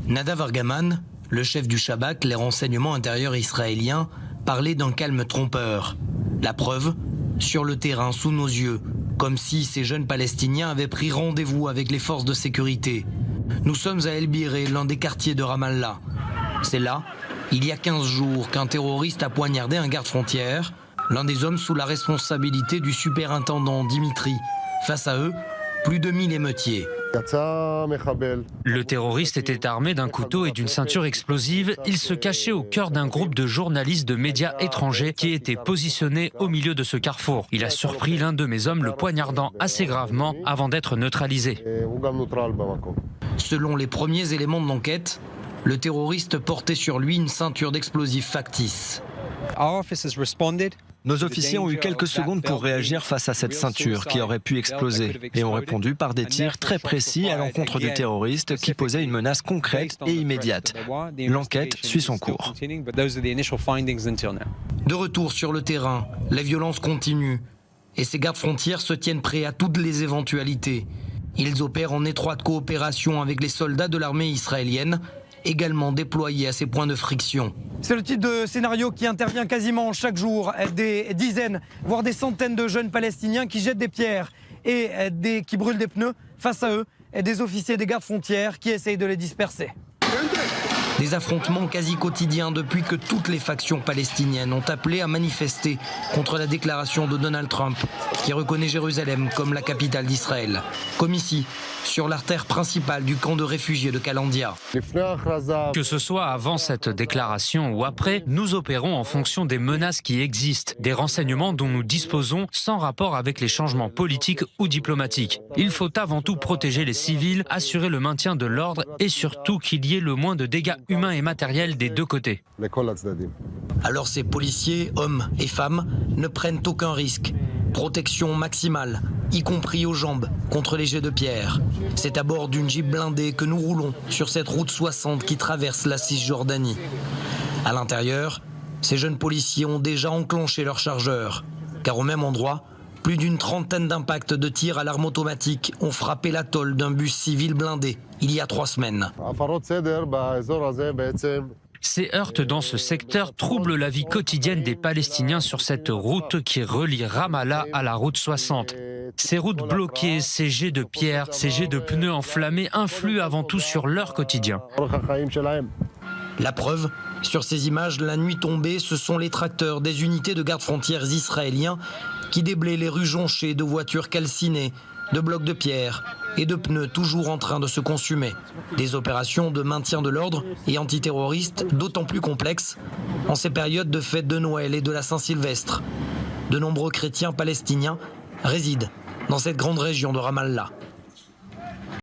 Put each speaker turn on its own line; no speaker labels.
Nadav Argaman, le chef du Shabak, les renseignements intérieurs israéliens, parlait d'un calme trompeur. La preuve, sur le terrain, sous nos yeux, comme si ces jeunes Palestiniens avaient pris rendez-vous avec les forces de sécurité. Nous sommes à El Biré, l'un des quartiers de Ramallah. C'est là, il y a 15 jours, qu'un terroriste a poignardé un garde-frontière, l'un des hommes sous la responsabilité du superintendant Dimitri. Face à eux, plus de 1000 émeutiers.
Le terroriste était armé d'un couteau et d'une ceinture explosive. Il se cachait au cœur d'un groupe de journalistes de médias étrangers qui étaient positionnés au milieu de ce carrefour. Il a surpris l'un de mes hommes le poignardant assez gravement avant d'être neutralisé.
Selon les premiers éléments de l'enquête, le terroriste portait sur lui une ceinture d'explosifs factice.
Nos officiers ont eu quelques secondes pour réagir face à cette ceinture qui aurait pu exploser et ont répondu par des tirs très précis à l'encontre du terroriste qui posait une menace concrète et immédiate. L'enquête suit son cours.
De retour sur le terrain, les violences continuent et ces gardes-frontières se tiennent prêts à toutes les éventualités. Ils opèrent en étroite coopération avec les soldats de l'armée israélienne, également déployés à ces points de friction.
C'est le type de scénario qui intervient quasiment chaque jour. Des dizaines, voire des centaines de jeunes Palestiniens qui jettent des pierres et qui brûlent des pneus. Face à eux, des officiers des gardes-frontières qui essayent de les disperser.
Des affrontements quasi quotidiens depuis que toutes les factions palestiniennes ont appelé à manifester contre la déclaration de Donald Trump qui reconnaît Jérusalem comme la capitale d'Israël. Comme ici, sur l'artère principale du camp de réfugiés de Kalandia.
Que ce soit avant cette déclaration ou après, nous opérons en fonction des menaces qui existent, des renseignements dont nous disposons sans rapport avec les changements politiques ou diplomatiques. Il faut avant tout protéger les civils, assurer le maintien de l'ordre et surtout qu'il y ait le moins de dégâts humains et matériels des deux côtés.
Alors ces policiers, hommes et femmes, ne prennent aucun risque. Protection maximale, y compris aux jambes, contre les jets de pierre. C'est à bord d'une Jeep blindée que nous roulons sur cette route 60 qui traverse la Cisjordanie. À l'intérieur, ces jeunes policiers ont déjà enclenché leur chargeur, car au même endroit, plus d'une trentaine d'impacts de tirs à l'arme automatique ont frappé l'atoll d'un bus civil blindé il y a 3 semaines.
Ces heurts dans ce secteur troublent la vie quotidienne des Palestiniens sur cette route qui relie Ramallah à la route 60. Ces routes bloquées, ces jets de pierres, ces jets de pneus enflammés influent avant tout sur leur quotidien.
La preuve, sur ces images, la nuit tombée, ce sont les tracteurs des unités de garde-frontières israéliens qui déblaient les rues jonchées de voitures calcinées, de blocs de pierre et de pneus toujours en train de se consumer. Des opérations de maintien de l'ordre et antiterroristes d'autant plus complexes en ces périodes de fêtes de Noël et de la Saint-Sylvestre. De nombreux chrétiens palestiniens résident dans cette grande région de Ramallah.